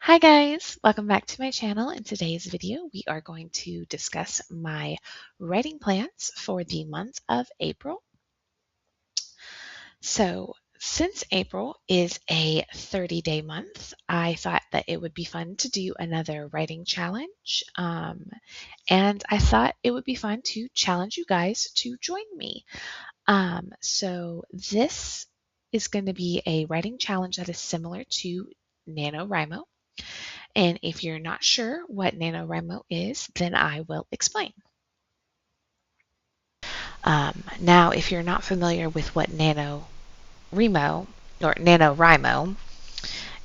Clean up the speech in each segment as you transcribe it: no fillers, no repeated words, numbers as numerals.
Hi guys, welcome back to my channel. In today's video, we are going to discuss my writing plans for the month of April. So since April is a 30-day month, I thought that it would be fun to do another writing challenge. And I thought it would be fun to challenge you guys to join me. So this is going to be a writing challenge that is similar to NaNoWriMo. And if you're not sure what NaNoWriMo is, then I will explain. Now, if you're not familiar with what NaNoWriMo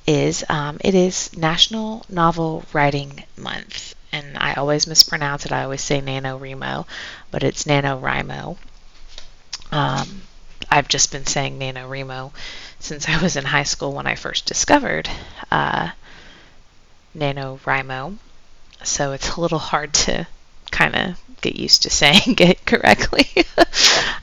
is, it is National Novel Writing Month. And I always mispronounce it. I always say NaNoWriMo, but it's NaNoWriMo. I've just been saying NaNoWriMo since I was in high school when I first discovered NaNoWriMo. So it's a little hard to kind of get used to saying it correctly.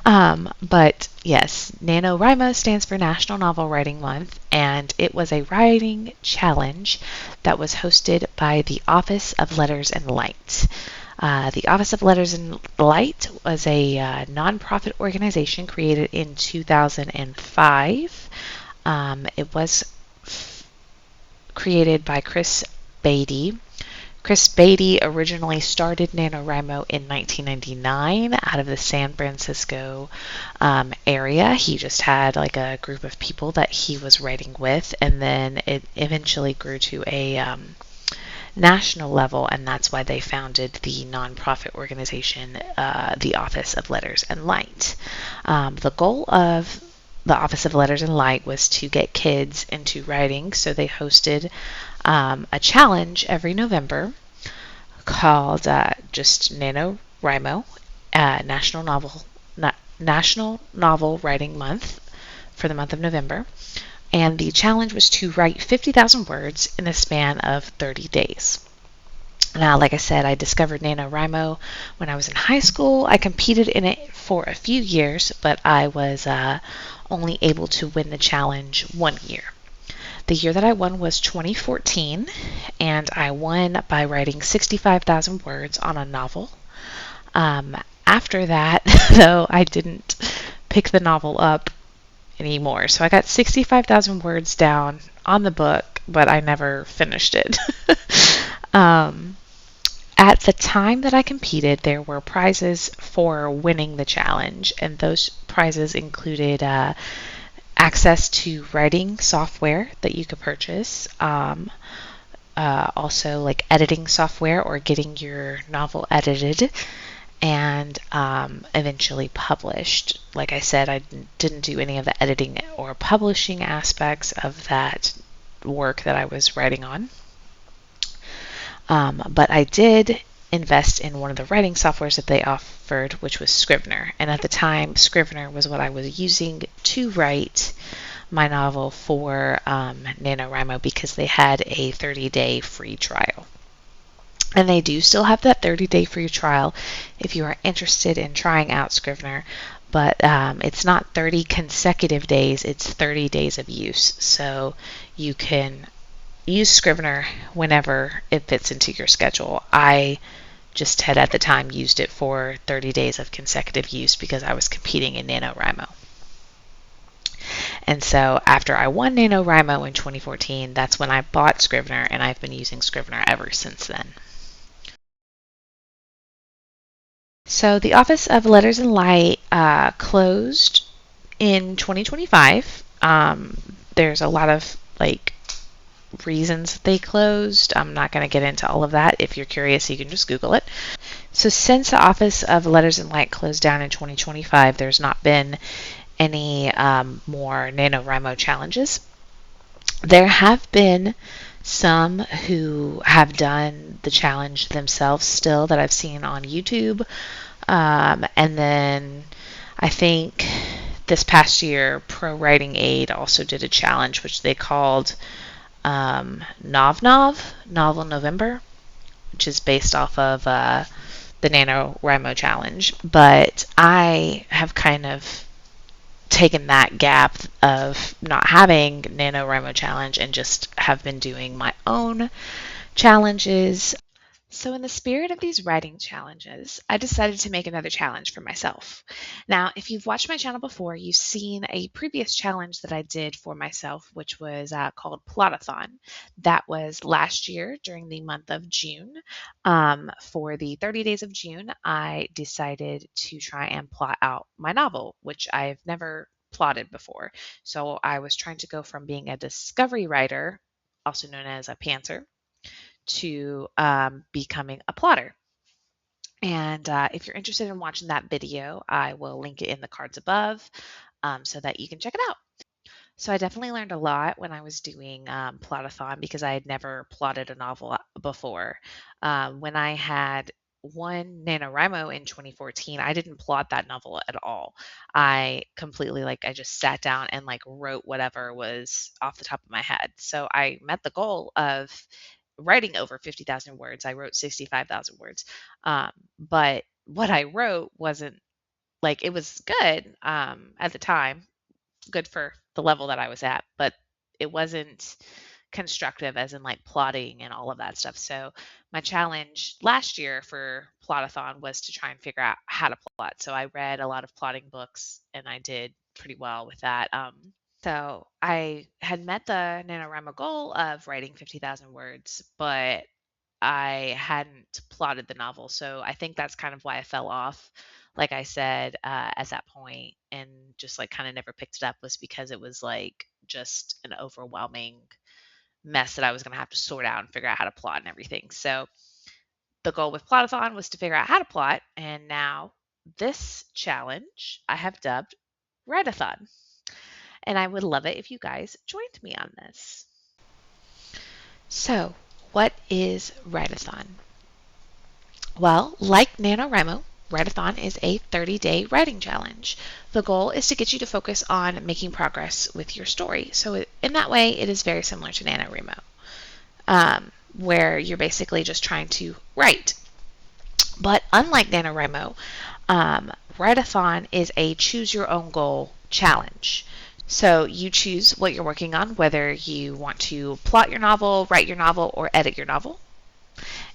But yes, NaNoWriMo stands for National Novel Writing Month, and it was a writing challenge that was hosted by the Office of Letters and Light. The Office of Letters and Light was a nonprofit organization created in 2005. It was created by Chris Beatty. Chris Beatty originally started NaNoWriMo in 1999 out of the San Francisco area. He just had like a group of people that he was writing with, and then it eventually grew to a national level, and that's why they founded the nonprofit organization, the Office of Letters and Light. The goal of the Office of Letters and Light was to get kids into writing, so they hosted a challenge every November called just NaNoWriMo, National Novel Writing Month for the month of November. And the challenge was to write 50,000 words in the span of 30 days. Now, like I said, I discovered NaNoWriMo when I was in high school. I competed in it for a few years, but I was only able to win the challenge one year. The year that I won was 2014, and I won by writing 65,000 words on a novel. After that, though, I didn't pick the novel up anymore. So I got 65,000 words down on the book, but I never finished it. At the time that I competed, there were prizes for winning the challenge, and those prizes included access to writing software that you could purchase, also like editing software or getting your novel edited and eventually published. Like I said, I didn't do any of the editing or publishing aspects of that work that I was writing on. But I did invest in one of the writing softwares that they offered, which was Scrivener. And at the time, Scrivener was what I was using to write my novel for NaNoWriMo because they had a 30-day free trial. And they do still have that 30-day free trial if you are interested in trying out Scrivener. But it's not 30 consecutive days, it's 30 days of use. So you can use Scrivener whenever it fits into your schedule. I just had at the time used it for 30 days of consecutive use because I was competing in NaNoWriMo. And so after I won NaNoWriMo in 2014, that's when I bought Scrivener, and I've been using Scrivener ever since then. So the Office of Letters and Light closed in 2025. There's a lot of reasons they closed. I'm not going to get into all of that. If you're curious, you can just Google it. So since the Office of Letters and Light closed down in 2025, there's not been any more NaNoWriMo challenges. There have been some who have done the challenge themselves still that I've seen on YouTube. And then I think this past year, Pro Writing Aid also did a challenge, which they called Novel November, which is based off of the NaNoWriMo challenge. But I have kind of taken that gap of not having NaNoWriMo Challenge and just have been doing my own challenges. So, in the spirit of these writing challenges, I decided to make another challenge for myself. Now, if you've watched my channel before, you've seen a previous challenge that I did for myself, which was called Plot-a-thon. That was last year during the month of June. For the 30 days of June, I decided to try and plot out my novel, which I've never plotted before. So, I was trying to go from being a discovery writer, also known as a pantser, to becoming a plotter. And if you're interested in watching that video, I will link it in the cards above so that you can check it out. So I definitely learned a lot when I was doing Plot-a-thon because I had never plotted a novel before. When I had won NaNoWriMo in 2014, I didn't plot that novel at all. I completely I just sat down and wrote whatever was off the top of my head. So I met the goal of writing over 50,000 words. I wrote 65,000 words. But what I wrote wasn't it was good at the time, good for the level that I was at, but it wasn't constructive as in plotting and all of that stuff. So my challenge last year for Plot-a-thon was to try and figure out how to plot. So I read a lot of plotting books and I did pretty well with that. So I had met the NaNoWriMo goal of writing 50,000 words, but I hadn't plotted the novel. So I think that's kind of why I fell off, like I said, at that point, and just kind of never picked it up, was because it was just an overwhelming mess that I was going to have to sort out and figure out how to plot and everything. So the goal with Plot-a-thon was to figure out how to plot. And now this challenge I have dubbed write-a-thon. And I would love it if you guys joined me on this. So, what is write-a-thon? Well, like NaNoWriMo, write-a-thon is a 30-day writing challenge. The goal is to get you to focus on making progress with your story. So in that way, it is very similar to NaNoWriMo, where you're basically just trying to write. But unlike NaNoWriMo, write-a-thon is a choose-your-own-goal challenge. So you choose what you're working on, whether you want to plot your novel, write your novel, or edit your novel.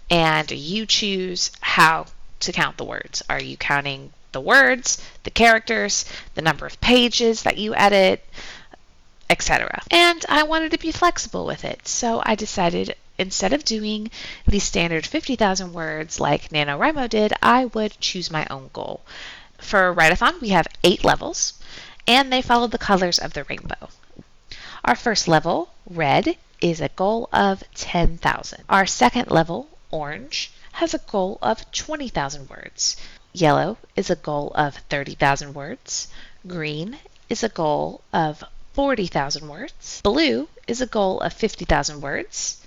And you choose how to count the words. Are you counting the words, the characters, the number of pages that you edit, etc. And I wanted to be flexible with it. So I decided instead of doing the standard 50,000 words like NaNoWriMo did, I would choose my own goal. For write-a-thon, we have 8 levels, and they follow the colors of the rainbow. Our first level, red, is a goal of 10,000. Our second level, orange, has a goal of 20,000 words. Yellow is a goal of 30,000 words. Green is a goal of 40,000 words. Blue is a goal of 50,000 words.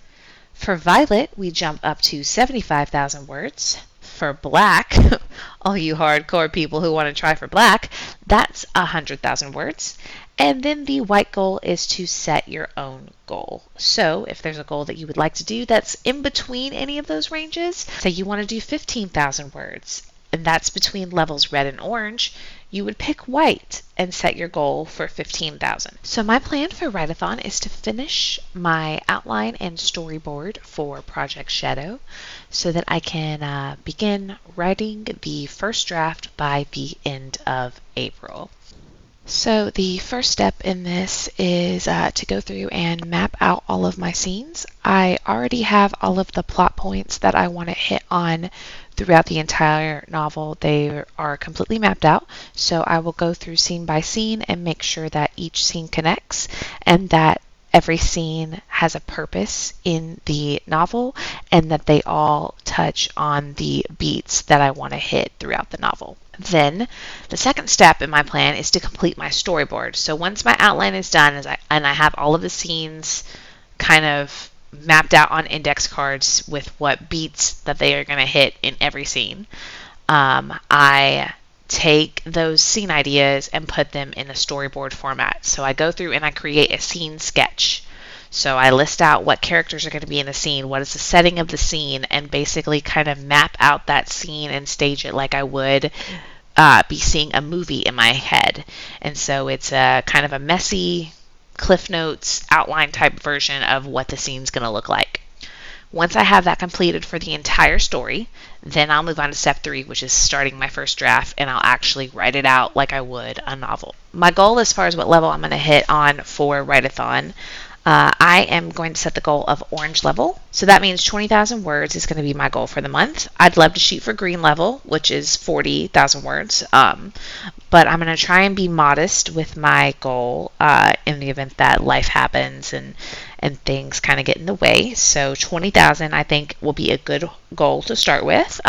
For violet, we jump up to 75,000 words. For black, all you hardcore people who want to try for black, that's 100,000 words. And then the white goal is to set your own goal. So if there's a goal that you would like to do that's in between any of those ranges, say you want to do 15,000 words, and that's between levels red and orange, you would pick white and set your goal for 15,000. So my plan for write-a-thon is to finish my outline and storyboard for Project Shadow so that I can begin writing the first draft by the end of April. So the first step in this is to go through and map out all of my scenes. I already have all of the plot points that I want to hit on throughout the entire novel. They are completely mapped out, so I will go through scene by scene and make sure that each scene connects and that every scene has a purpose in the novel and that they all touch on the beats that I want to hit throughout the novel. Then the second step in my plan is to complete my storyboard. So once my outline is done and I have all of the scenes kind of mapped out on index cards with what beats that they are going to hit in every scene, I take those scene ideas and put them in a storyboard format. So I go through and I create a scene sketch. So I list out what characters are going to be in the scene, what is the setting of the scene, and basically kind of map out that scene and stage it like I would be seeing a movie in my head. And so it's a kind of a messy Cliff Notes outline type version of what the scene's going to look like. Once I have that completed for the entire story, then I'll move on to step 3, which is starting my first draft, and I'll actually write it out like I would a novel. My goal as far as what level I'm going to hit on for write-a-thon, I am going to set the goal of orange level. So that means 20,000 words is going to be my goal for the month. I'd love to shoot for green level, which is 40,000 words. But I'm going to try and be modest with my goal in the event that life happens and things kind of get in the way. So 20,000 I think will be a good goal to start with.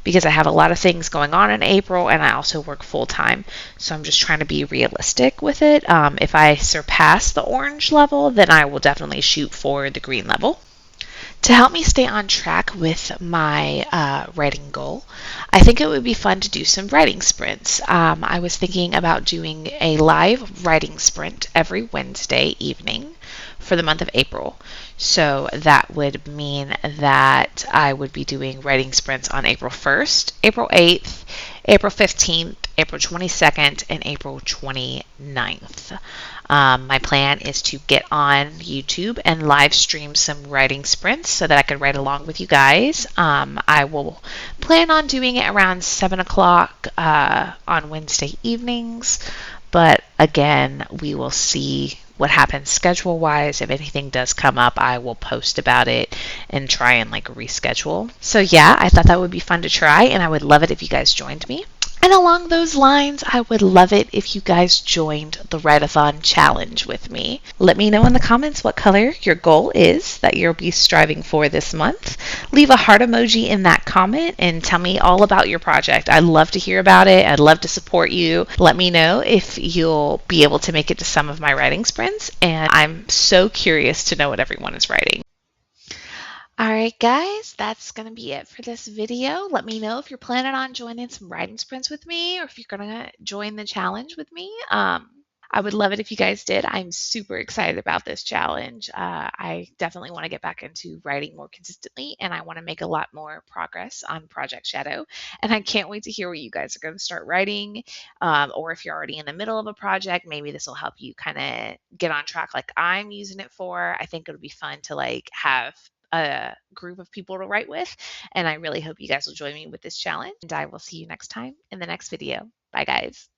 Because I have a lot of things going on in April and I also work full time. So I'm just trying to be realistic with it. If I surpass the orange level, then I will definitely shoot for the green level. To help me stay on track with my writing goal, I think it would be fun to do some writing sprints. I was thinking about doing a live writing sprint every Wednesday evening for the month of April. So that would mean that I would be doing writing sprints on April 1st, April 8th, April 15th, April 22nd, and April 29th. My plan is to get on YouTube and live stream some writing sprints so that I could write along with you guys. I will plan on doing it around 7 o'clock on Wednesday evenings. But again, we will see what happens schedule wise. If anything does come up, I will post about it and try and like reschedule. So yeah, I thought that would be fun to try, and I would love it if you guys joined me. And along those lines, I would love it if you guys joined the write-a-thon challenge with me. Let me know in the comments what color your goal is that you'll be striving for this month. Leave a heart emoji in that comment and tell me all about your project. I'd love to hear about it. I'd love to support you. Let me know if you'll be able to make it to some of my writing sprints. And I'm so curious to know what everyone is writing. Alright guys, that's going to be it for this video. Let me know if you're planning on joining some writing sprints with me or if you're going to join the challenge with me. I would love it if you guys did. I'm super excited about this challenge. I definitely want to get back into writing more consistently, and I want to make a lot more progress on Project Shadow. And I can't wait to hear what you guys are going to start writing, or if you're already in the middle of a project, maybe this will help you kind of get on track like I'm using it for. I think it'll be fun to like have a group of people to write with, and I really hope you guys will join me with this challenge. And I will see you next time in the next video. Bye guys.